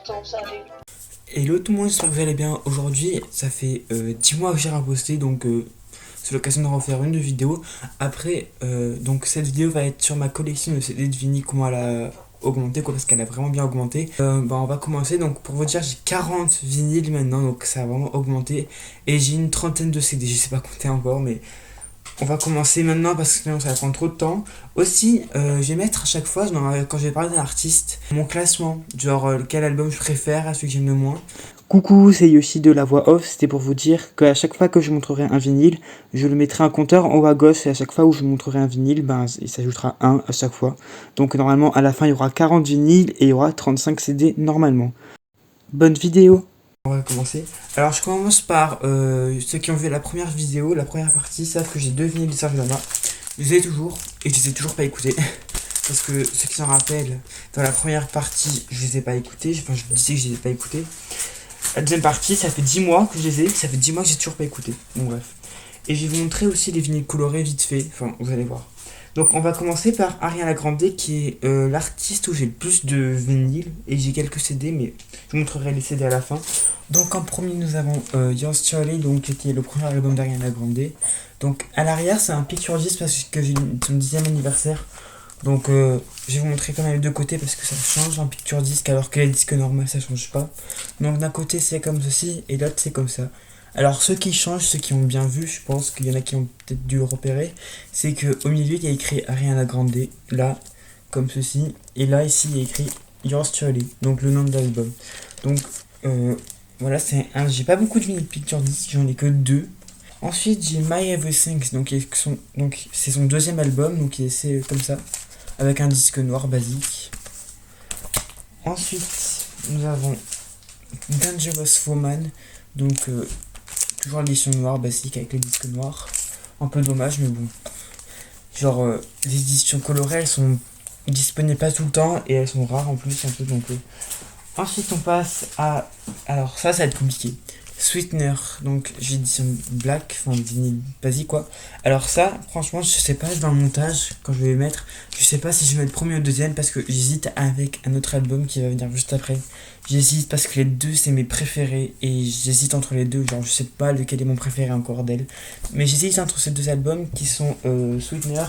Attends, ça arrive. Hello tout le monde, j'espère que vous allez bien. Aujourd'hui, ça fait 10 mois que j'ai reposté, donc c'est l'occasion de refaire une vidéo. Après, donc cette vidéo va être sur ma collection de CD de vinyle, comment elle a augmenté, quoi, parce qu'elle a vraiment bien augmenté. On va commencer. Donc pour vous dire, j'ai 40 vinyles maintenant, donc ça a vraiment augmenté. Et j'ai une trentaine de CD, je sais pas compter encore, mais on va commencer maintenant parce que sinon ça va prendre trop de temps. Aussi, je vais mettre à chaque fois, quand je vais parler d'un artiste, mon classement, genre quel album je préfère, à celui que j'aime le moins. Coucou, c'est Yoshi de la voix off. C'était pour vous dire qu'à chaque fois que je montrerai un vinyle, je le mettrai un compteur en haut à gauche et à chaque fois où je montrerai un vinyle, il s'ajoutera un à chaque fois. Donc normalement, à la fin, il y aura 40 vinyles et il y aura 35 CD normalement. Bonne vidéo! On va commencer. Alors je commence par ceux qui ont vu la première vidéo, la première partie, savent que j'ai deux vinyles de Serge Lama. Je les ai toujours et je les ai toujours pas écoutés. Parce que ceux qui s'en rappellent, dans la première partie, je les ai pas écoutés. Enfin, je disais que je les ai pas écoutés. La deuxième partie, ça fait 10 mois que je les ai, ça fait 10 mois que j'ai toujours pas écouté. Bon bref. Et je vais vous montrer aussi les vinyles colorés vite fait. Enfin, vous allez voir. Donc on va commencer par Ariana Grande qui est l'artiste où j'ai le plus de vinyles. Et j'ai quelques CD, mais je vous montrerai les CD à la fin. Donc en premier nous avons Yours Truly, donc qui est le premier album d'Ariana Grande. Donc à l'arrière c'est un picture disc parce que j'ai son 10e anniversaire. Donc je vais vous montrer quand même les deux côtés parce que ça change un picture disc alors que les disques normaux ça change pas. Donc d'un côté c'est comme ceci et l'autre c'est comme ça. Alors ceux qui changent, ceux qui ont bien vu, je pense qu'il y en a qui ont peut-être dû le repérer, c'est que au milieu il y a écrit Ariana Grande, là comme ceci, et là ici il y a écrit Yours Truly, donc le nom de l'album. Donc voilà, j'ai pas beaucoup de mini picture disc, j'en ai que deux. Ensuite j'ai My Everything, donc c'est son deuxième album, donc c'est comme ça, avec un disque noir basique. Ensuite nous avons Dangerous Woman, donc toujours l'édition noire basique avec le disque noir. Un peu dommage, mais bon. Genre, les éditions colorées, elles sont disponibles pas tout le temps et elles sont rares en plus, un peu. Donc, ensuite, on passe à. Alors, ça va être compliqué. Sweetener, donc j'ai l'édition black, enfin vinyle basique quoi. Alors, ça, franchement, je sais pas dans le montage, quand je vais les mettre, je sais pas si je vais mettre le premier ou le deuxième parce que j'hésite avec un autre album qui va venir juste après. J'hésite parce que les deux c'est mes préférés et j'hésite entre les deux, genre je sais pas lequel est mon préféré encore d'elle. Mais j'hésite entre ces deux albums qui sont Sweetener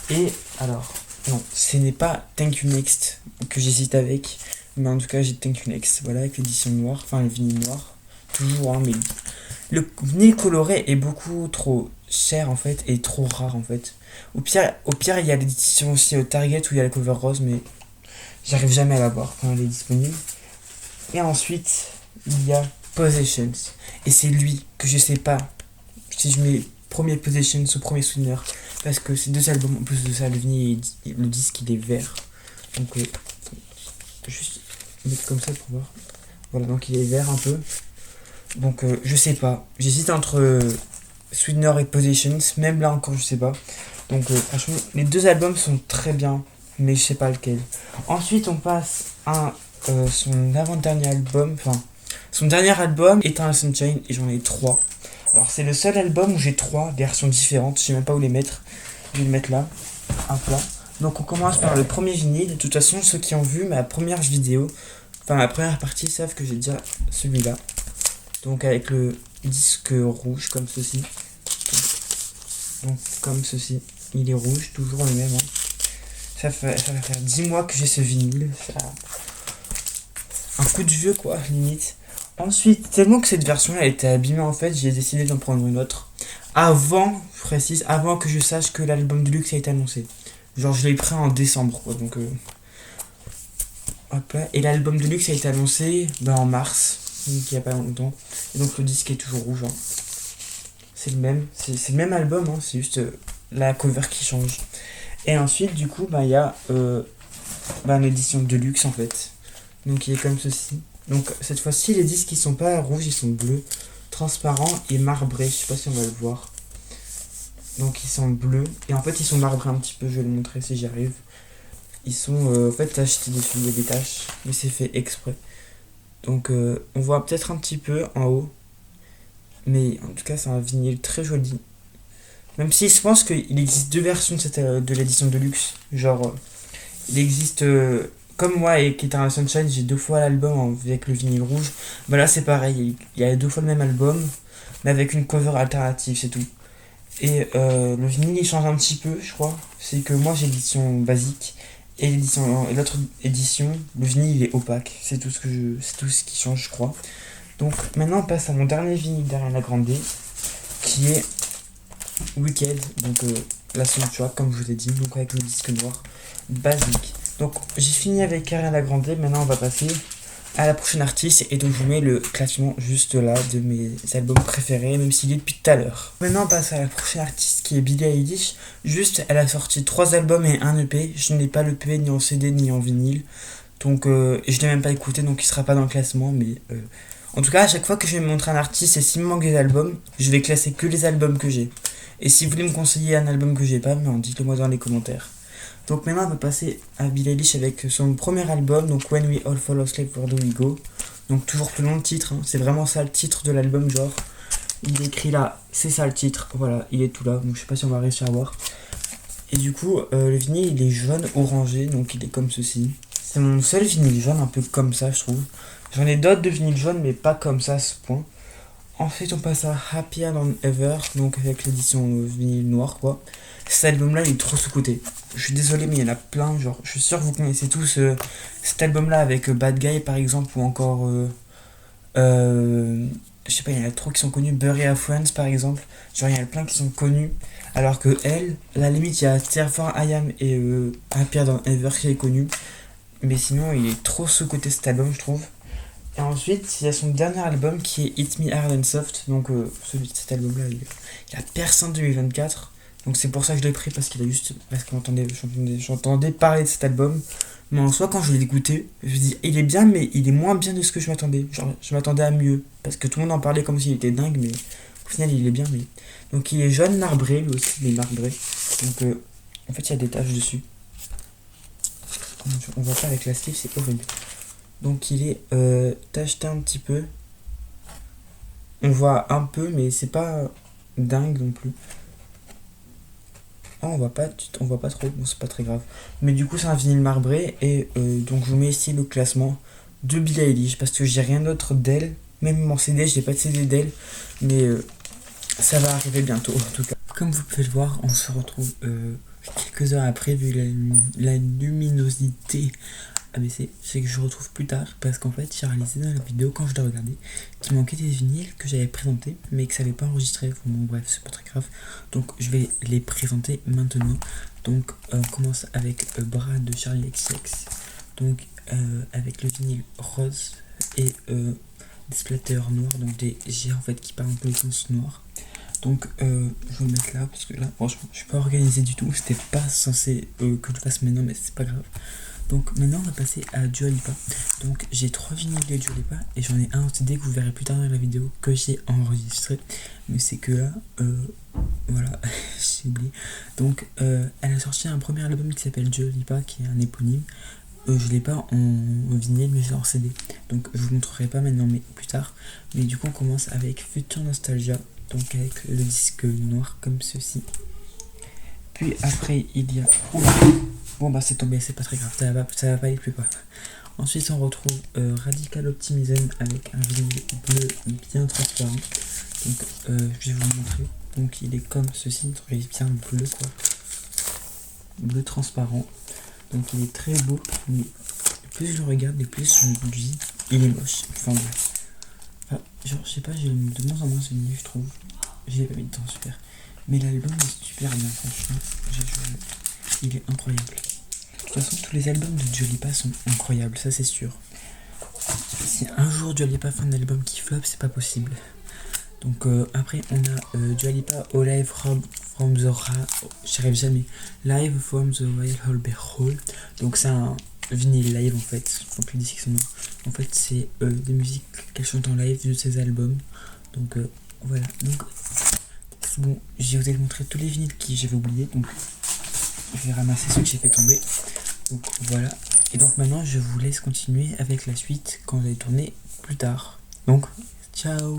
et alors non, ce n'est pas Thank You Next que j'hésite avec, mais en tout cas j'ai Thank You Next, voilà avec l'édition noire, enfin le vinyle noir, toujours hein, mais le vinyle coloré est beaucoup trop cher en fait et trop rare en fait. Au pire il y a l'édition aussi Target où il y a la cover rose mais j'arrive jamais à la voir quand elle est disponible. Et ensuite, il y a Possessions. Et c'est lui que je sais pas si je mets premier Possessions ou premier Sweetener. Parce que ces deux albums, en plus de ça, le vinyle et le disque, il est vert. Donc, juste mettre comme ça pour voir. Voilà, donc il est vert un peu. Donc, je sais pas. J'hésite entre Sweetener et Possessions. Même là encore, je sais pas. Donc, franchement, les deux albums sont très bien. Mais je sais pas lequel. Ensuite, on passe à son avant-dernier album, enfin son dernier album, Eternal Sunshine, et j'en ai trois. Alors c'est le seul album où j'ai trois versions différentes, je sais même pas où les mettre. Je vais le mettre là, un plat. Donc on commence par le premier vinyle. De toute façon, ceux qui ont vu ma première vidéo, enfin ma première partie, savent que j'ai déjà celui-là. Donc avec le disque rouge comme ceci. Donc comme ceci. Il est rouge, toujours le même. Hein. Ça va faire 10 mois que j'ai ce vinyle. Un coup de vieux quoi, limite. Ensuite, tellement que cette version elle était abîmée en fait, j'ai décidé d'en prendre une autre. Avant, je précise, avant que je sache que l'album de luxe a été annoncé. Genre je l'ai pris en décembre quoi, donc hop là. Et l'album de luxe a été annoncé en mars, donc il y a pas longtemps. Et donc le disque est toujours rouge. Hein. C'est le même, c'est le même album, hein, c'est juste la cover qui change. Et ensuite du coup il y a une édition de luxe en fait. Donc il est comme ceci. Donc cette fois-ci les disques ils sont pas rouges, ils sont bleus, transparents et marbrés. Je sais pas si on va le voir. Donc ils sont bleus et en fait ils sont marbrés un petit peu. Je vais le montrer si j'y arrive. Ils sont en fait tachetés dessus, il y a des taches, mais c'est fait exprès. Donc on voit peut-être un petit peu en haut, mais en tout cas c'est un vinyle très joli. Même si je pense qu'il existe deux versions de l'édition de luxe. Genre il existe comme moi et Eternal Sunshine, j'ai 2 fois l'album avec le vinyle rouge. Bah là c'est pareil, il y a 2 fois le même album, mais avec une cover alternative, c'est tout. Et le vinyle il change un petit peu, je crois. C'est que moi j'ai l'édition basique et l'autre édition, le vinyle il est opaque. C'est tout ce qui change, je crois. Donc maintenant on passe à mon dernier vinyle d'Ariana Grande, qui est Wicked, donc la soundtrack comme je vous ai dit, donc avec le disque noir basique. Donc j'ai fini avec Ariana Grande, maintenant on va passer à la prochaine artiste et donc je vous mets le classement juste là de mes albums préférés, même s'il est depuis tout à l'heure. Maintenant on passe à la prochaine artiste qui est Billie Eilish. Juste elle a sorti 3 albums et un EP, je n'ai pas l'EP ni en CD ni en vinyle, donc et je l'ai même pas écouté, donc il sera pas dans le classement, mais en tout cas à chaque fois que je vais montrer un artiste et s'il me manque des albums, je vais classer que les albums que j'ai. Et si vous voulez me conseiller un album que j'ai pas, dites-le moi dans les commentaires. Donc maintenant on va passer à Billie Eilish avec son premier album, donc When We All Fall Asleep Where Do We Go. Donc toujours plus long le titre, c'est vraiment ça le titre de l'album, genre il est écrit là, c'est ça le titre, voilà, il est tout là, donc je sais pas si on va réussir à voir. Et du coup le vinyle il est jaune orangé, donc il est comme ceci. C'est mon seul vinyle jaune un peu comme ça je trouve. J'en ai d'autres de vinyle jaune mais pas comme ça à ce point. Ensuite, on passe à Happier Than Ever, donc avec l'édition vinyle noir, quoi. Cet album-là, il est trop sous-coté. Je suis désolé, mais il y en a plein, genre, je suis sûr que vous connaissez tous cet album-là avec Bad Guy, par exemple, ou encore, je sais pas, il y en a trop qui sont connus, Bury Our Friends, par exemple. Genre, il y en a plein qui sont connus, alors que elle, à la limite, il y a Therefore I Am et Happier Than Ever qui est connu. Mais sinon, il est trop sous-coté cet album, je trouve. Et ensuite, il y a son dernier album qui est Hit Me Hard and Soft. Donc, cet album-là, il a percé en 2024. Donc, c'est pour ça que je l'ai pris parce qu'il a juste. Parce que j'entendais parler de cet album. Mais en soi, quand je l'ai écouté, je me dis, il est bien, mais il est moins bien de ce que je m'attendais. Genre, je m'attendais à mieux. Parce que tout le monde en parlait comme s'il était dingue, mais au final, il est bien. Mais... Donc, il est jaune marbré, lui aussi, il est marbré. Donc, en fait, il y a des taches dessus. On voit pas avec la sleeve, c'est horrible. Donc il est tacheté un petit peu. On voit un peu, mais c'est pas dingue non plus. Ah, on voit pas trop, bon c'est pas très grave. Mais du coup c'est un vinyle marbré et donc je vous mets ici le classement de Billie Eilish parce que j'ai rien d'autre d'elle. Même mon CD, j'ai pas de CD d'elle, mais ça va arriver bientôt en tout cas. Comme vous pouvez le voir, on se retrouve quelques heures après vu la luminosité ABC, c'est que je retrouve plus tard parce qu'en fait j'ai réalisé dans la vidéo quand je l'ai regardé qu'il manquait des vinyles que j'avais présentés mais que ça n'avait pas enregistré. Bon bref, c'est pas très grave, donc je vais les présenter maintenant. Donc on commence avec Bras de Charlie XCX, donc avec le vinyle rose et des splatters noirs, donc des G en fait qui partent dans tous les sens noirs. Donc je vais le mettre là parce que là franchement je suis pas organisé du tout, c'était pas censé que je le fasse maintenant mais c'est pas grave. Donc maintenant on va passer à Dua Lipa. Donc j'ai 3 vinyles de Dua Lipa et j'en ai un en CD que vous verrez plus tard dans la vidéo que j'ai enregistré. Mais c'est que là, voilà, j'ai oublié. Donc elle a sorti un premier album qui s'appelle Dua Lipa qui est un éponyme. Je l'ai pas en vinyle mais c'est en CD. Donc je vous montrerai pas maintenant mais plus tard. Mais du coup on commence avec Future Nostalgia. Donc avec le disque noir comme ceci. Puis après il y a... Bon bah c'est tombé, c'est pas très grave, ça va pas aller plus bas. Ensuite on retrouve Radical Optimism avec un vinyle bleu bien transparent. Donc je vais vous le montrer. Donc il est comme ceci, il est bien bleu quoi. Bleu transparent. Donc il est très beau, mais plus je le regarde et plus je me dis il est moche. Enfin bref. Enfin, genre je sais pas, j'ai de moins en moins ce vinyle je trouve. J'ai pas mis de temps, super. Mais l'album est super bien franchement. Il est incroyable. De toute façon, tous les albums de Dua Lipa sont incroyables, ça c'est sûr. Si un jour Dua Lipa fait un album qui flop, c'est pas possible. Donc après, on a Dua Lipa au live from the j'arrive jamais. Live from the Royal Albert Hall. Donc c'est un vinyle live en fait. Donc les disques sont noirs. En fait, c'est des musiques qu'elle chante en live de ses albums. Donc voilà. Donc c'est bon, je vais vous montrer tous les vinyles que j'avais oubliés. Donc je vais ramasser ceux que j'ai fait tomber. Donc voilà. Et donc maintenant je vous laisse continuer avec la suite quand vous allez tourner plus tard. Donc ciao.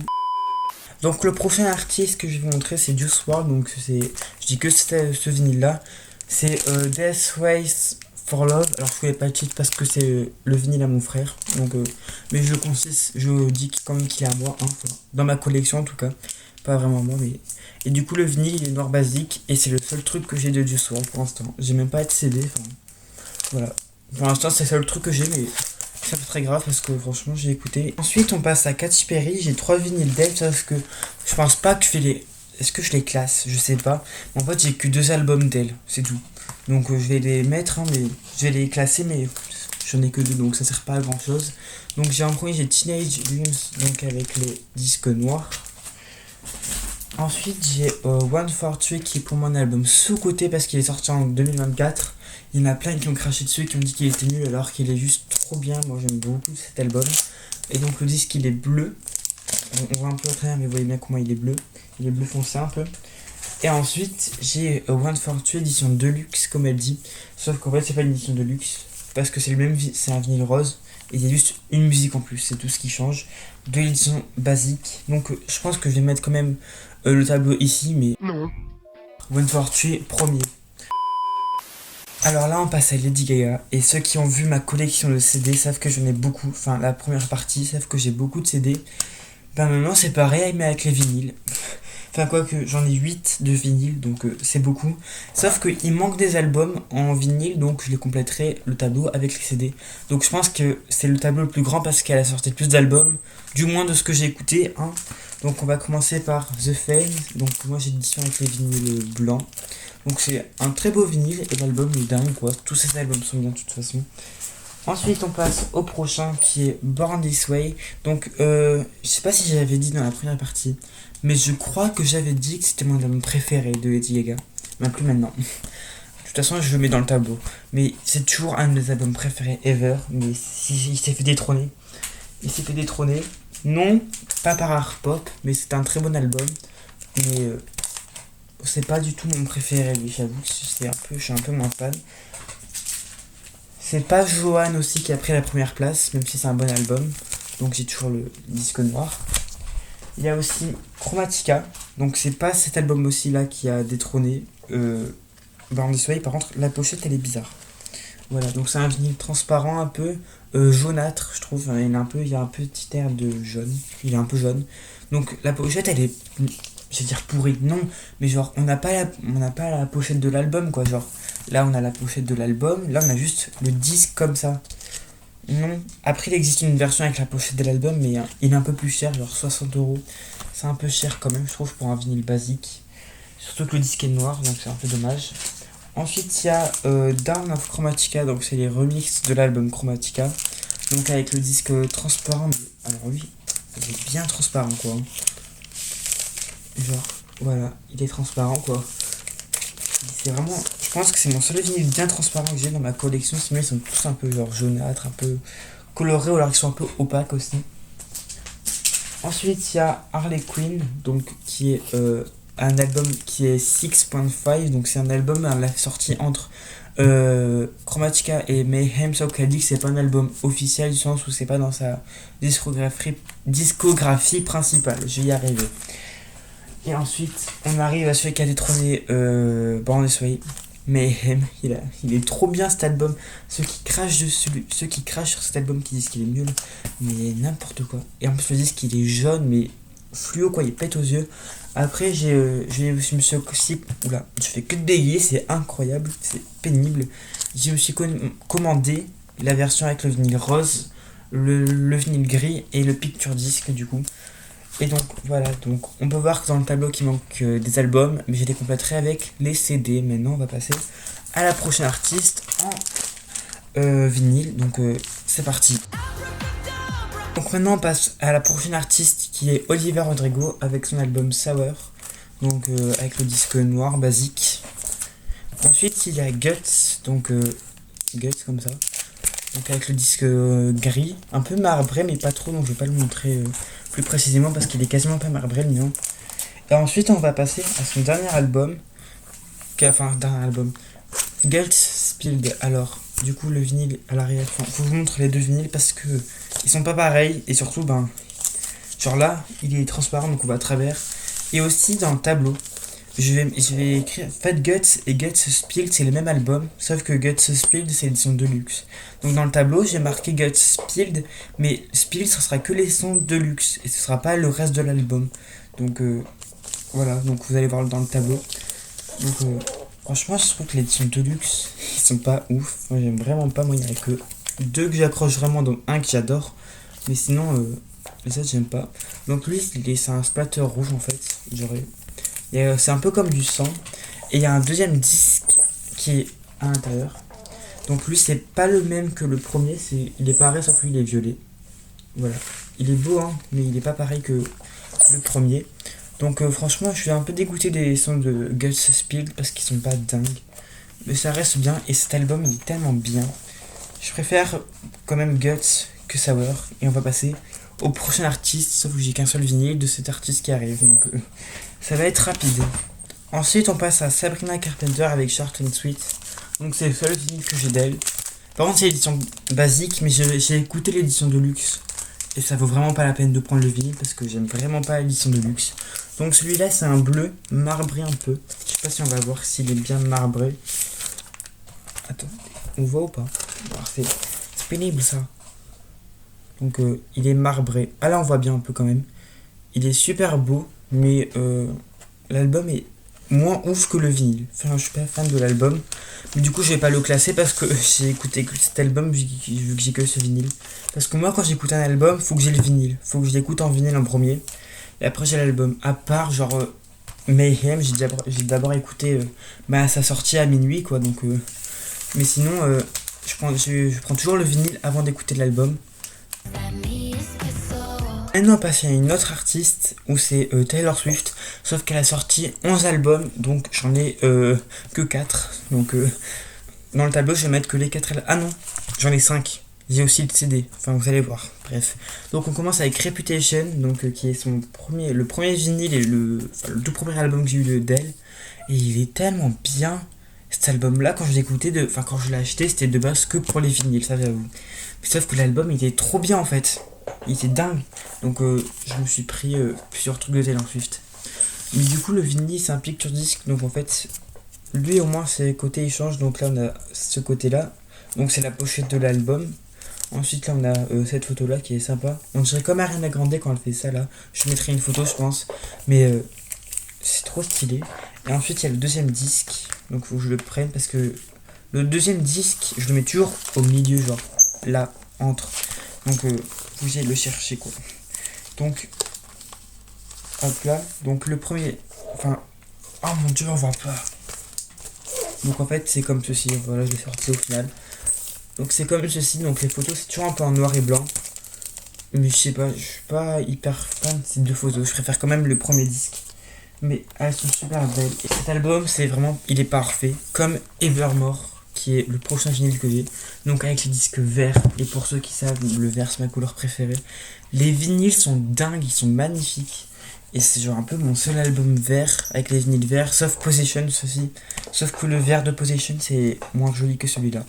Donc le prochain artiste que je vais vous montrer c'est Juice WRLD. Donc c'est, je dis que c'était ce vinyle là. C'est Death Race For Love. Alors je voulais pas le titre parce que c'est le vinyle à mon frère. Donc, mais je dis quand même qu'il est à moi, hein, dans ma collection en tout cas. Pas vraiment moi, mais. Et du coup, le vinyle il est noir basique et c'est le seul truc que j'ai de Juice WRLD pour l'instant. J'ai même pas de CD. Enfin, voilà. Pour l'instant, c'est le seul truc que j'ai, mais c'est pas très grave parce que franchement, j'ai écouté. Ensuite, on passe à Katy Perry. J'ai 3 vinyles d'elle, sauf que je pense pas que je fais les. Est-ce que je les classe? Je sais pas. Mais en fait, j'ai que 2 albums d'elle, c'est tout. Donc, je vais les mettre, hein, mais je vais les classer, mais j'en ai que 2, donc ça sert pas à grand chose. Donc, j'ai en premier, j'ai Teenage Dreams, donc avec les disques noirs. Ensuite, j'ai One for Three qui est pour moi un album sous-coté parce qu'il est sorti en 2024. Il y en a plein qui ont craché dessus et qui ont dit qu'il était nul alors qu'il est juste trop bien. Moi j'aime beaucoup cet album. Et donc le disque il est bleu. On voit un peu à travers mais vous voyez bien comment il est bleu. Il est bleu foncé un peu. Et ensuite j'ai One for Three édition Deluxe comme elle dit. Sauf qu'en fait c'est pas une édition Deluxe. Parce que c'est le même, c'est un vinyle rose. Et il y a juste une musique en plus, c'est tout ce qui change. De l'édition basique. Donc je pense que je vais mettre quand même le tableau ici, mais Non. One for Three premier. Alors là on passe à Lady Gaga. Et ceux qui ont vu ma collection de CD savent que j'en ai beaucoup. Enfin la première partie savent que j'ai beaucoup de CD. Ben maintenant c'est pareil mais avec les vinyles. Enfin quoi que j'en ai 8 de vinyle donc c'est beaucoup. Sauf qu'il manque des albums en vinyle donc je les compléterai le tableau avec les CD. Donc je pense que c'est le tableau le plus grand parce qu'elle a sorti plus d'albums. Du moins de ce que j'ai écouté. Hein. Donc on va commencer par The Fame. Donc moi j'ai l'édition avec les vinyles blancs. Donc c'est un très beau vinyle et l'album est dingue quoi. Tous ces albums sont bien de toute façon. Ensuite on passe au prochain qui est Born This Way. Donc je sais pas si j'avais dit dans la première partie. Mais je crois que j'avais dit que c'était mon album préféré de Lady Gaga. Mais plus maintenant. De toute façon je le mets dans le tableau. Mais c'est toujours un de mes albums préférés ever. Mais il s'est fait détrôner. Il s'est fait détrôner. Non, pas par Art Pop. Mais c'est un très bon album. Mais c'est pas du tout mon préféré lui. J'avoue que je suis un peu moins fan. C'est pas Joanne aussi qui a pris la première place. Même si c'est un bon album. Donc j'ai toujours le disque noir. Il y a aussi Chromatica, donc c'est pas cet album aussi là qui a détrôné Born This Way, par contre la pochette elle est bizarre. Voilà, donc c'est un vinyle transparent un peu jaunâtre, je trouve, il y a un petit air de jaune, il est un peu jaune. Donc la pochette elle est, je vais dire pourrie, non, mais genre on n'a pas la pochette de l'album quoi, genre là on a la pochette de l'album, là on a juste le disque comme ça. Non. Après, il existe une version avec la pochette de l'album, mais il est un peu plus cher, genre 60€. C'est un peu cher quand même, je trouve, pour un vinyle basique. Surtout que le disque est noir, donc c'est un peu dommage. Ensuite, il y a Down of Chromatica, donc c'est les remixes de l'album Chromatica. Donc avec le disque transparent, mais alors lui, il est bien transparent quoi. Genre, voilà, il est transparent quoi. C'est vraiment, je pense que c'est mon seul vinyle bien transparent que j'ai dans ma collection. Sinon ils sont tous un peu genre jaunâtres, un peu colorés ou alors ils sont un peu opaques aussi. Ensuite il y a Harley Quinn, donc qui est un album qui est 6.5, donc c'est un album à la sortie entre Chromatica et Mayhem, sauf qu'elle dit que c'est pas un album officiel du sens où c'est pas dans sa discographie principale. Je vais y arriver. Et ensuite, on arrive à celui qui a détrôné Born This Way, Mayhem. Il est trop bien cet album. Ceux qui crachent sur cet album qui disent qu'il est nul, mais n'importe quoi. Et en plus, le disque il est jaune, mais fluo quoi, il pète aux yeux. Après, je me suis aussi. Oula, je fais que de bégayer, c'est incroyable, c'est pénible. Je me suis commandé la version avec le vinyle rose, le vinyle gris et le picture disc du coup. Et donc voilà, donc on peut voir que dans le tableau qu'il manque des albums, mais je les compléterai avec les CD. Maintenant on va passer à la prochaine artiste en vinyle, donc c'est parti. Donc maintenant on passe à la prochaine artiste qui est Olivia Rodrigo avec son album Sour, donc avec le disque noir basique. Ensuite il y a Guts, donc Guts comme ça. Donc avec le disque gris, un peu marbré mais pas trop, donc je vais pas le montrer plus précisément parce qu'il est quasiment pas marbré le mien. Et ensuite on va passer à son dernier album, Guts Spilled. Alors du coup le vinyle à l'arrière, faut vous montrer les deux vinyles parce que ils sont pas pareils et surtout genre là il est transparent donc on va à travers. Et aussi dans le tableau, je vais écrire. En fait, Guts et Guts Spilled, c'est le même album, sauf que Guts Spilled, c'est l'édition Deluxe. Donc dans le tableau, j'ai marqué Guts Spilled, mais Spilled, ce sera que l'édition Deluxe, et ce sera pas le reste de l'album. Donc voilà, donc vous allez voir dans le tableau. Donc franchement, je trouve que l'édition Deluxe, ils sont pas ouf. Moi, j'aime vraiment pas. Moi, il y a que deux que j'accroche vraiment, dont un que j'adore. Mais sinon, les autres, j'aime pas. Donc lui, c'est un splatter rouge en fait. J'aurais c'est un peu comme du sang. Et il y a un deuxième disque qui est à l'intérieur. Donc lui, c'est pas le même que le premier. Il est pareil, sauf que lui, il est violet. Voilà. Il est beau, hein, mais il est pas pareil que le premier. Donc franchement, je suis un peu dégoûté des sons de Guts Spilled parce qu'ils sont pas dingues. Mais ça reste bien. Et cet album, il est tellement bien. Je préfère quand même Guts que Sour. Et on va passer au prochain artiste. Sauf que j'ai qu'un seul vinyle de cet artiste qui arrive. Donc ça va être rapide. Ensuite, on passe à Sabrina Carpenter avec Short and Sweet. Donc, c'est le seul vinyle que j'ai d'elle. Par contre, c'est l'édition basique, mais j'ai écouté l'édition de luxe. Et ça vaut vraiment pas la peine de prendre le vinyle parce que j'aime vraiment pas l'édition de luxe. Donc, celui-là, c'est un bleu marbré un peu. Je sais pas si on va voir s'il est bien marbré. Attends, on voit ou pas? C'est pénible ça. Donc, il est marbré. Ah là, on voit bien un peu quand même. Il est super beau, mais l'album est moins ouf que le vinyle. Enfin, je suis pas fan de l'album. Mais du coup, je vais pas le classer parce que j'ai écouté que cet album vu que j'ai que ce vinyle. Parce que moi, quand j'écoute un album, faut que j'ai le vinyle. Faut que je l'écoute en vinyle en premier. Et après, j'ai l'album. À part, genre, Mayhem, j'ai d'abord écouté à sa sortie à minuit, quoi. Donc, mais sinon, je prends toujours le vinyle avant d'écouter l'album. Maintenant, on passe à une autre artiste où c'est Taylor Swift, sauf qu'elle a sorti 11 albums, donc j'en ai que 4. Donc dans le tableau, je vais mettre que les 4. Ah non, j'en ai 5. J'ai aussi le CD, enfin vous allez voir. Bref. Donc on commence avec Reputation, donc qui est le premier vinyle et le tout premier album que j'ai eu d'elle. Et il est tellement bien. Cet album-là, quand je l'écoutais, quand je l'ai acheté, c'était de base que pour les vinyles, ça j'avoue. Sauf que l'album, il était trop bien en fait. Il était dingue. Donc je me suis pris plusieurs trucs de Taylor Swift. Mais du coup, le vinyle, c'est un picture disc. Donc en fait, lui au moins, ses côtés ils changent. Donc là, on a ce côté-là. Donc c'est la pochette de l'album. Ensuite, là, on a cette photo-là qui est sympa. On dirait comme Ariana Grande quand elle fait ça là. Je mettrai une photo, je pense. Mais c'est trop stylé. Et ensuite, il y a le deuxième disque. Donc faut que je le prenne parce que le deuxième disque, je le mets toujours au milieu, genre là, entre. Donc vous allez le chercher quoi. Donc hop là. Donc le premier. Enfin. Oh mon dieu, on voit pas. Donc en fait c'est comme ceci. Voilà, je l'ai sorti au final. Donc c'est comme ceci. Donc les photos c'est toujours un peu en noir et blanc. Mais je sais pas, je suis pas hyper fan de ces deux photos. Je préfère quand même le premier disque. Mais elles sont super belles. Et cet album, c'est vraiment, il est parfait. Comme Evermore, qui est le prochain vinyle que j'ai. Donc avec les disques verts. Et pour ceux qui savent, le vert c'est ma couleur préférée. Les vinyles sont dingues, ils sont magnifiques. Et c'est genre un peu mon seul album vert avec les vinyles verts, sauf Possession ceci. Sauf que le vert de Possession c'est moins joli que celui-là.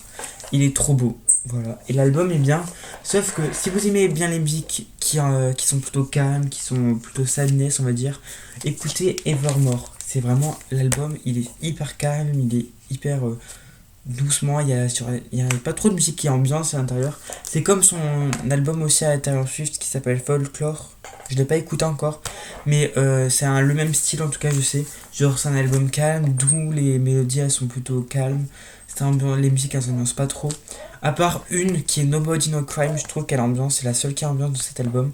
Il est trop beau. Voilà. Et l'album est bien. Sauf que si vous aimez bien les musiques qui sont plutôt calmes, qui sont plutôt sadness, on va dire, écoutez Evermore. C'est vraiment l'album, il est hyper calme, il est hyper doucement. Il y a pas trop de musique qui est ambiance à l'intérieur. C'est comme son album aussi à Taylor Swift qui s'appelle Folklore. Je l'ai pas écouté encore, mais c'est le même style en tout cas, je sais. Genre, c'est un album calme, d'où les mélodies elles sont plutôt calmes. Les musiques elles s'ambiancent pas trop. À part une qui est Nobody No Crime, je trouve qu'elle ambiance, c'est la seule qui ambiance de cet album.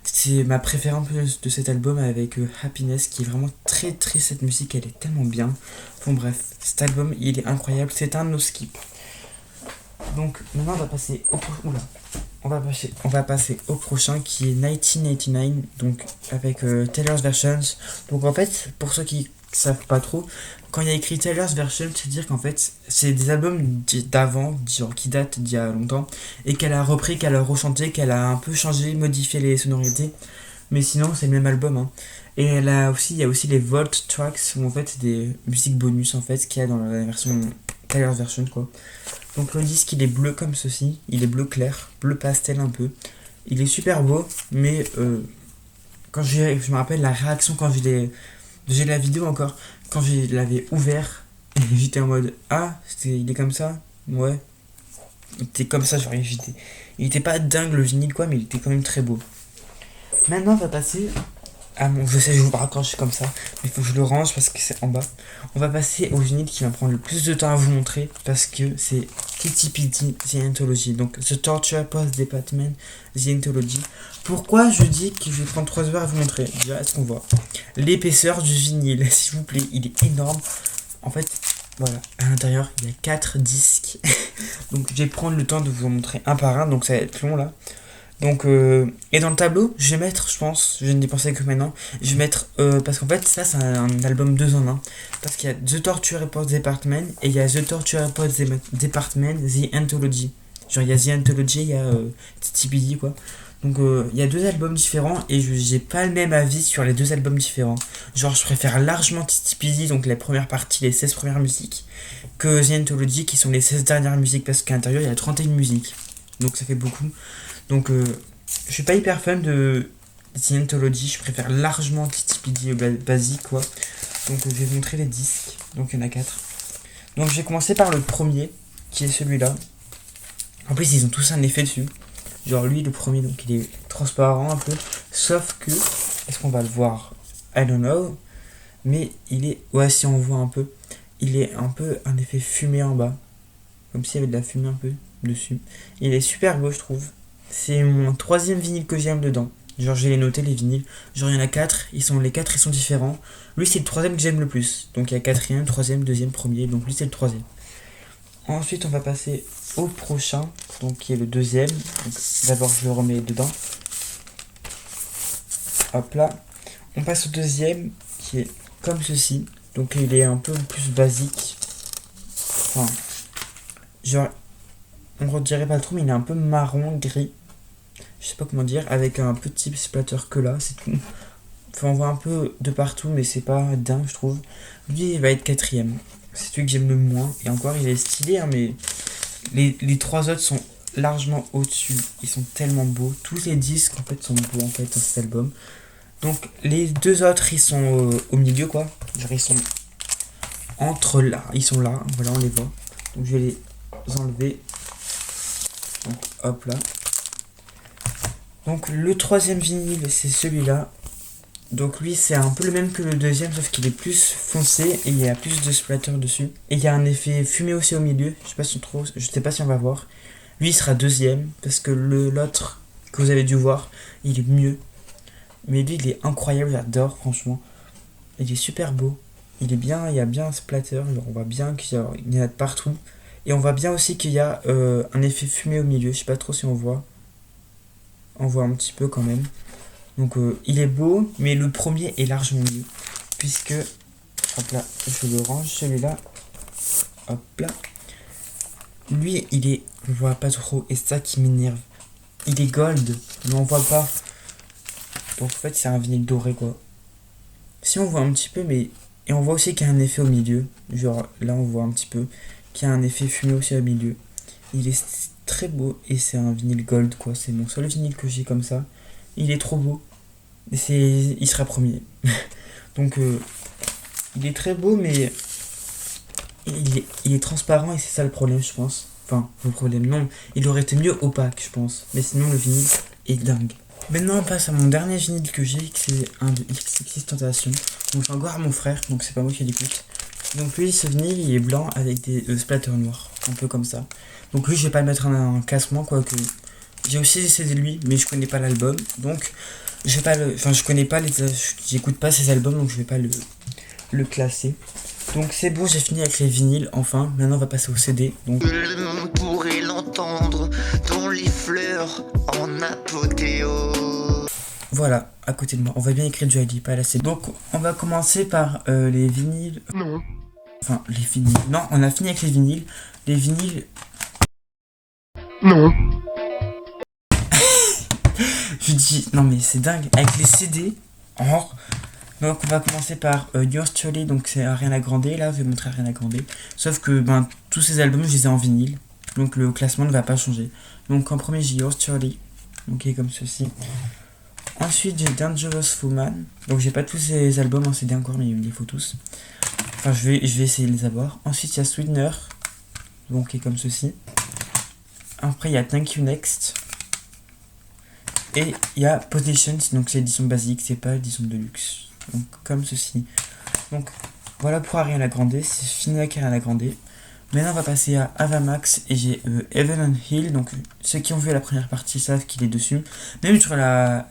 C'est ma préférence de cet album avec Happiness qui est vraiment très très, cette musique elle est tellement bien. Bon bref, cet album il est incroyable, c'est un no skip. Donc maintenant on va passer au prochain. On va passer au prochain qui est 1989, donc avec Taylor's Versions. Donc en fait, pour ceux qui savent pas trop, quand il y a écrit Taylor's Version, c'est dire qu'en fait, c'est des albums d'avant, genre qui datent d'il y a longtemps, et qu'elle a repris, qu'elle a rechanté, qu'elle a un peu changé, modifié les sonorités. Mais sinon, c'est le même album. Hein. Et il y a aussi les Vault Tracks, où en fait, c'est des musiques bonus, en fait, qu'il y a dans la version Taylor's Version, quoi. Donc le disque il est bleu comme ceci, il est bleu clair, bleu pastel un peu. Il est super beau, mais quand je me rappelle la réaction quand je l'ai J'ai la vidéo encore. Quand je l'avais ouvert, j'étais en mode ah, il est comme ça. Ouais. Il était comme ça, genre il était pas dingue le vinyle quoi, mais il était quand même très beau. Maintenant on va passer à mon. Je sais, je vous raccroche comme ça, mais il faut que je le range parce que c'est en bas. On va passer au vinyle qui va prendre le plus de temps à vous montrer parce que c'est TTPD The Anthology. Donc The Torture Post Department The Anthology. Pourquoi je dis que je vais prendre 3 heures à vous montrer? Déjà, est-ce qu'on voit l'épaisseur du vinyle, s'il vous plaît, il est énorme. En fait, voilà, à l'intérieur, il y a 4 disques. Donc je vais prendre le temps de vous en montrer un par un, donc ça va être long là. Donc, et dans le tableau, je vais mettre, je pense, je ne pensé que maintenant, je vais mettre, parce qu'en fait, ça c'est un album 2 en 1. Parce qu'il y a The Torture Report Department et il y a The Torture Report Department The Anthology. Genre, il y a The Anthology, il y a TTPD quoi. Donc, il y a 2 albums différents et j'ai pas le même avis sur les 2 albums différents. Genre, je préfère largement TTPD, donc la première partie, les 16 premières musiques, que The Anthology qui sont les 16 dernières musiques parce qu'à l'intérieur, il y a 31 musiques. Donc, ça fait beaucoup. Donc, je suis pas hyper fan de Scientology, je préfère largement TTPD basique quoi. Donc, je vais vous montrer les disques. Donc, il y en a 4. Donc, je vais commencer par le premier, qui est celui-là. En plus, ils ont tous un effet dessus. Genre, lui, le premier, donc il est transparent un peu. Sauf que, est-ce qu'on va le voir? I don't know. Mais il est, ouais, si on voit un peu, il est un peu un effet fumé en bas. Comme s'il y avait de la fumée un peu dessus. Il est super beau, je trouve. C'est mon 3e vinyle que j'aime dedans. Genre, j'ai noté les vinyles. Genre, il y en a 4. Les 4 ils sont différents. Lui, c'est le 3e que j'aime le plus. Donc, il y a 4e, 3e, 2e, 1er. Donc, lui, c'est le 3e. Ensuite, on va passer au prochain. Donc, qui est le 2e. D'abord, je le remets dedans. Hop là. On passe au 2e, qui est comme ceci. Donc, il est un peu plus basique. Enfin, genre, on ne redirait pas trop, mais il est un peu marron, gris. Je sais pas comment dire, avec un petit splatter que là, c'est tout. Enfin, on voit un peu de partout, mais c'est pas dingue, je trouve. Lui, il va être 4e. C'est celui que j'aime le moins. Et encore, il est stylé, hein, mais les 3 autres sont largement au-dessus. Ils sont tellement beaux. Tous les disques, en fait, sont beaux, en fait, dans cet album. Donc, les 2 autres, ils sont au milieu, quoi. Genre, ils sont entre là. Ils sont là, voilà, on les voit. Donc, je vais les enlever. Donc, hop là. Donc le 3e vinyle c'est celui-là. Donc lui c'est un peu le même que le 2e sauf qu'il est plus foncé et il y a plus de splatter dessus. Et il y a un effet fumé aussi au milieu. Je sais pas si on va voir. Lui il sera 2e parce que l'autre que vous avez dû voir il est mieux. Mais lui il est incroyable, j'adore franchement. Il est super beau. Il est bien, il y a bien un splatter. On voit bien qu'il y en a de partout. Et on voit bien aussi qu'il y a un effet fumé au milieu. Je sais pas trop si on voit. On voit un petit peu quand même. Donc il est beau, mais le premier est largement mieux. Puisque, hop là, je le range, celui-là. Hop là. Lui, on voit pas trop, et c'est ça qui m'énerve. Il est gold, mais on voit pas. Donc en fait, c'est un vinyle doré quoi. Si on voit un petit peu, mais. Et on voit aussi qu'il y a un effet au milieu. Genre là, on voit un petit peu qu'il y a un effet fumé aussi au milieu. Il est très beau et c'est un vinyle gold quoi. C'est mon seul vinyle que j'ai comme ça. Il est trop beau. Il sera premier. Donc il est très beau mais il est transparent et c'est ça le problème je pense. Enfin, le problème non. Il aurait été mieux opaque je pense. Mais sinon le vinyle est dingue. Maintenant on passe à mon dernier vinyle que j'ai, c'est un de XXXTentacion. Donc c'est encore à mon frère, donc c'est pas moi qui l'écoute. Donc lui ce vinyle il est blanc avec des splatters noirs. Un peu comme ça. Donc lui je vais pas le mettre en un classement quoique. J'ai aussi essayé de lui mais je connais pas l'album. Donc je vais pas je connais pas j'écoute pas ses albums donc je vais pas le classer. Donc c'est bon, j'ai fini avec les vinyles enfin. Maintenant on va passer au CD. Donc le monde pourrait l'entendre dans les fleurs en apothéose. voilà, à côté de moi. On va bien écrire du ID, pas la CD. Donc on va commencer par les vinyles. Non. Enfin les vinyles. Non, on a fini avec les vinyles. Les vinyles. Non. Je dis non mais c'est dingue. Avec les CD. Or. Donc on va commencer par Yours Truly, donc c'est Ariana Grande, là je vais montrer Ariana Grande. Sauf que tous ces albums je les ai en vinyle, donc le classement ne va pas changer. Donc en premier j'ai Yours Truly, donc il est comme ceci. Ensuite, j'ai Dangerous Woman. Donc, j'ai pas tous ces albums en CD encore, mais il me les faut tous. Enfin, je vais essayer de les avoir. Ensuite, il y a Sweetener, donc qui est comme ceci. Après, il y a Thank You Next. Et il y a Positions, donc c'est l'édition basique, c'est pas l'édition de luxe. Donc, comme ceci. Donc, voilà pour Ariana Grande. C'est fini avec Ariana Grande. Maintenant, on va passer à Avamax et j'ai Heaven on Hill. Donc, ceux qui ont vu la première partie savent qu'il est dessus. Même sur la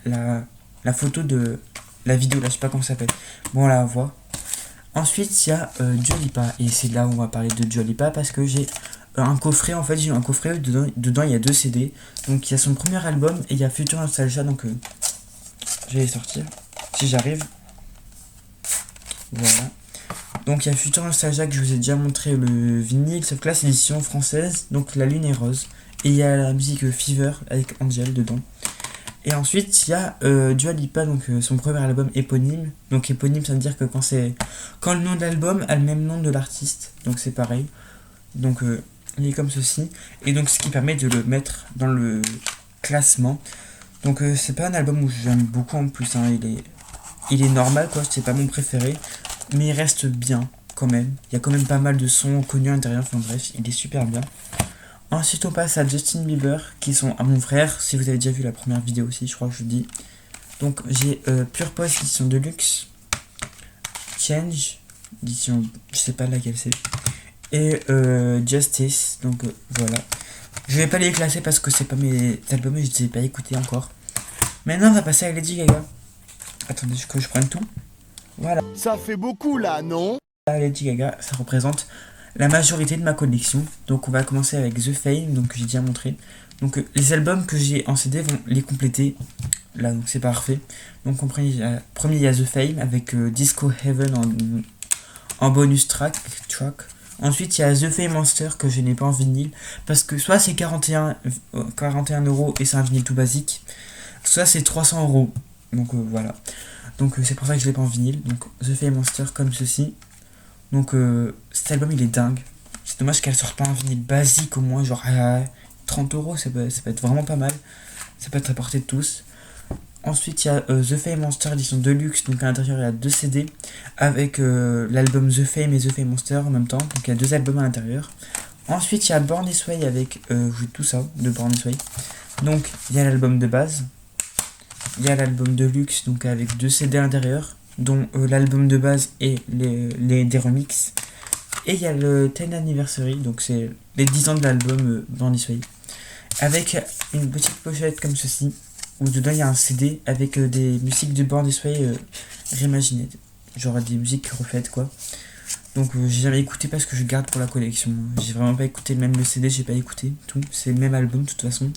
photo de la vidéo, là, je sais pas comment ça s'appelle. Bon, on la voit. Ensuite, il y a Dua Lipa. Et c'est là où on va parler de Dua Lipa parce que j'ai un coffret. En fait, j'ai un coffret. Dedans, il y a 2 CD. Donc, il y a son premier album et il y a Future Nostalgia. Donc, je vais les sortir si j'arrive. Voilà. Donc il y a Future Nostalgia que je vous ai déjà montré le vinyle, sauf que là c'est l'édition française, donc la lune est rose. Et il y a la musique Fever avec Angel dedans. Et ensuite il y a Dua Lipa, donc son premier album éponyme. Donc éponyme ça veut dire que quand le nom de l'album a le même nom de l'artiste, donc c'est pareil. Donc il est comme ceci. Et donc ce qui permet de le mettre dans le classement. Donc c'est pas un album où j'aime beaucoup en plus, hein. Il est normal quoi, c'est pas mon préféré. Mais il reste bien quand même. Il y a quand même pas mal de sons connus à l'intérieur. Enfin bref, il est super bien. Ensuite, on passe à Justin Bieber, qui sont à mon frère. Si vous avez déjà vu la première vidéo aussi, je crois que je vous dis. Donc j'ai Pure Post édition Deluxe, Change édition, je sais pas laquelle c'est, et Justice. Donc voilà. Je vais pas les classer parce que c'est pas mes albums et je les ai pas écoutés encore. Maintenant, on va passer à Lady Gaga. Attendez que je prenne tout. Voilà. Ça fait beaucoup là, non? Lady Gaga, ça représente la majorité de ma collection. Donc on va commencer avec The Fame, donc j'ai déjà montré. Donc les albums que j'ai en CD vont les compléter. Là, donc c'est parfait. Donc en premier, il y a The Fame avec Disco Heaven en bonus track. Ensuite, il y a The Fame Monster que je n'ai pas en vinyle. Parce que soit c'est 41 € et c'est un vinyle tout basique. Soit c'est 300 €. Donc voilà. Donc c'est pour ça que je l'ai pas en vinyle. Donc The Fame Monster comme ceci. Donc cet album il est dingue. C'est dommage qu'elle sorte pas un vinyle basique au moins genre 30 €, ça peut être vraiment pas mal. Ça peut être à portée de tous. Ensuite il y a The Fame Monster édition Deluxe. Donc à l'intérieur il y a 2 CD avec l'album The Fame et The Fame Monster en même temps. Donc il y a 2 albums à l'intérieur. Ensuite il y a Born This Way avec tout ça de Born This Way. Donc il y a l'album de base. Il y a l'album de luxe, donc avec 2 CD à l'intérieur, dont l'album de base et des remixes. Et il y a le 10 Anniversary, donc c'est les 10 ans de l'album Born This Way. Avec une petite pochette comme ceci, où dedans il y a un CD avec des musiques de Born This Way réimaginées. Genre des musiques refaites quoi. Donc j'ai jamais écouté parce que je garde pour la collection. J'ai vraiment pas écouté, même le CD j'ai pas écouté, tout. C'est le même album de toute façon.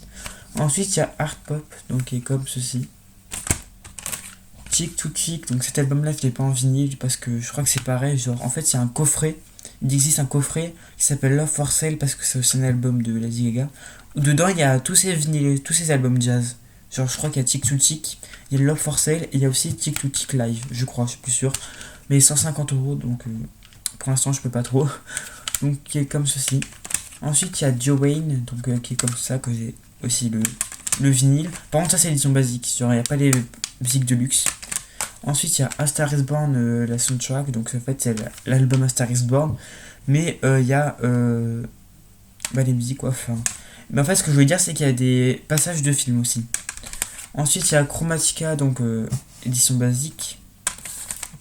Ensuite il y a Art Pop, donc qui est comme ceci. Chick to Chick, donc cet album là je l'ai pas en vinyle parce que je crois que c'est pareil, genre en fait il y a un coffret, il existe un coffret qui s'appelle Love for Sale parce que c'est aussi un album de Lady Gaga, où dedans il y a tous ces vinyles, tous ces albums jazz, genre je crois qu'il y a Chick to Chick, il y a Love for Sale et il y a aussi Chick to Chick Live, je crois, je suis plus sûr, mais 150 €, donc pour l'instant je peux pas trop, donc qui est comme ceci. Ensuite il y a Joe Wayne, donc qui est comme ça, que j'ai aussi le vinyle, par contre ça c'est l'édition basique, genre il n'y a pas les musiques de luxe. Ensuite, il y a A Star Is Born, la soundtrack, donc en fait c'est l'album A Star Is Born, mais il y a les musiques quoi. Enfin, mais en fait, ce que je voulais dire, c'est qu'il y a des passages de films aussi. Ensuite, il y a Chromatica, donc édition basique,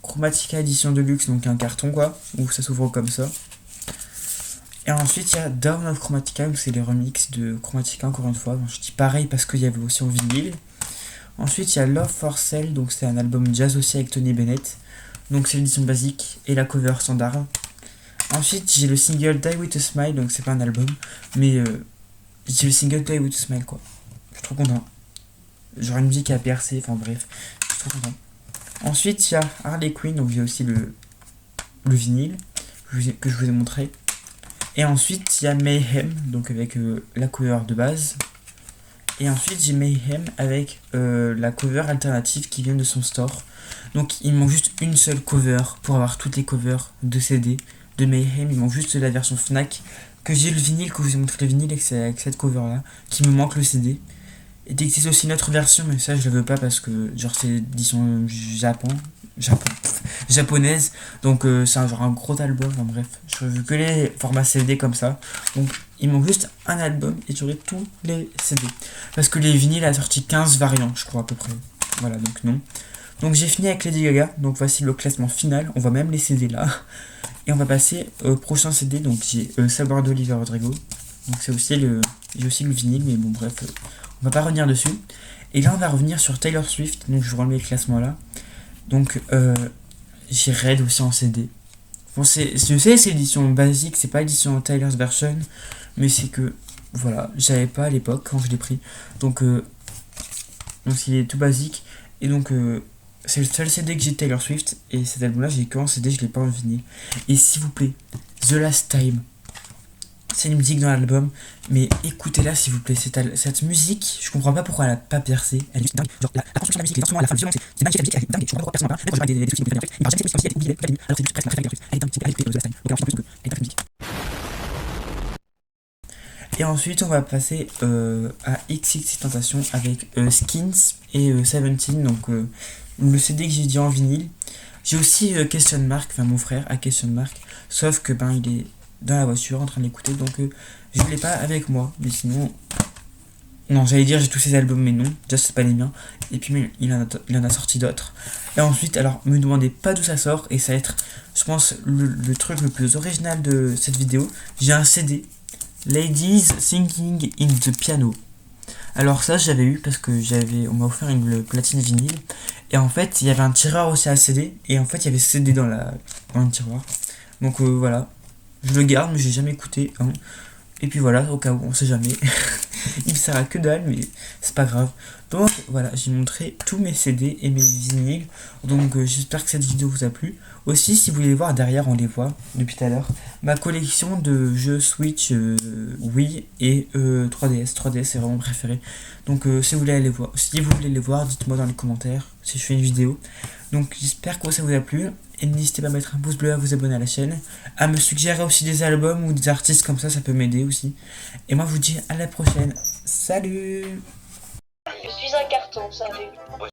Chromatica édition de luxe, donc un carton quoi, où ça s'ouvre comme ça. Et ensuite, il y a Down of Chromatica, où c'est les remixes de Chromatica encore une fois. Bon, je dis pareil parce qu'il y avait aussi en vinyle. Ensuite, il y a Love for Sale, donc c'est un album jazz aussi avec Tony Bennett. Donc c'est l'édition basique et la cover standard. Ensuite, j'ai le single Die With A Smile, donc c'est pas un album, mais j'ai le single Die With A Smile quoi. Je suis trop content. Genre une musique à percer, enfin bref, je suis trop content. Ensuite, il y a Harley Quinn, donc j'ai aussi le vinyle que je vous ai montré. Et ensuite, il y a Mayhem, donc avec la cover de base. Et ensuite j'ai Mayhem avec la cover alternative qui vient de son store. Donc il manque juste une seule cover pour avoir toutes les covers de CD de Mayhem. Il manque juste la version Fnac que j'ai le vinyle, que je vous ai montré le vinyle avec cette cover là. Qui me manque le CD. Il existe aussi une autre version, mais ça je le veux pas parce que genre c'est édition japonaise, donc c'est un gros album. Enfin bref, je veux que les formats CD comme ça. Donc il manque juste un album et j'aurai tous les CD. Parce que les vinyles a sorti 15 variants, je crois à peu près. Voilà, donc non. Donc j'ai fini avec Lady Gaga, donc voici le classement final. On voit même les CD là. Et on va passer au prochain CD, donc j'ai Savoir d'Oliver Rodrigo. Donc c'est aussi j'ai aussi le vinyle, mais bon bref, on va pas revenir dessus. Et là on va revenir sur Taylor Swift, donc je vous remets le classement là. Donc j'ai Red aussi en CD. Bon je sais c'est édition basique, c'est pas édition Taylor's version, mais c'est que voilà, j'avais pas à l'époque quand je l'ai pris. Donc il est tout basique. Et donc c'est le seul CD que j'ai de Taylor Swift. Et cet album là j'ai que en CD, je l'ai pas en vinyle. Et s'il vous plaît, The Last Time, c'est une musique dans l'album, mais écoutez-la s'il vous plaît. Cette musique, je comprends pas pourquoi elle a pas percé. Elle est juste dingue. Genre la construction de la musique, les instruments à la fin, le violon, c'est magnifique, la musique, elle est dingue. Je comprends pas pourquoi personne n'en parle. Même quand je regarde des trucs qui me font il parle jamais de cette musique comme si elle était oubliée, alors c'est juste presque la préférée de Taylor Swift. Elle est dingue, elle est écoutée The Last Time. Donc ensuite en plus que elle est très musique. Et ensuite on va passer à XXXTentacion avec Skins et 17, donc le CD que j'ai dit en vinyle. J'ai aussi Question Mark, enfin mon frère a Question Mark, sauf que ben il est dans la voiture en train d'écouter, donc je l'ai pas avec moi. Mais sinon, non, j'allais dire j'ai tous ses albums, mais non, déjà c'est pas les miens. Et puis mais il en a sorti d'autres. Et ensuite, alors me demandez pas d'où ça sort, et ça va être, je pense, le truc le plus original de cette vidéo. J'ai un CD, Ladies Singing in the Piano. Alors ça j'avais eu parce que on m'a offert une platine vinyle, et en fait il y avait un tiroir aussi à CD, et en fait il y avait CD dans le tiroir. Donc voilà, je le garde mais j'ai jamais écouté hein. Et puis voilà, au cas où on sait jamais. Il sert à que dalle, mais c'est pas grave. Donc voilà, j'ai montré tous mes CD et mes vinyles. Donc j'espère que cette vidéo vous a plu. Aussi, si vous voulez les voir derrière, on les voit depuis tout à l'heure, ma collection de jeux Switch, Wii et 3DS. 3DS c'est vraiment préféré. Donc si vous voulez les voir, dites-moi dans les commentaires si je fais une vidéo. Donc j'espère que ça vous a plu. Et n'hésitez pas à mettre un pouce bleu, à vous abonner à la chaîne, à me suggérer aussi des albums ou des artistes comme ça peut m'aider aussi. Et moi je vous dis à la prochaine. Salut! Je suis un carton, vous savez.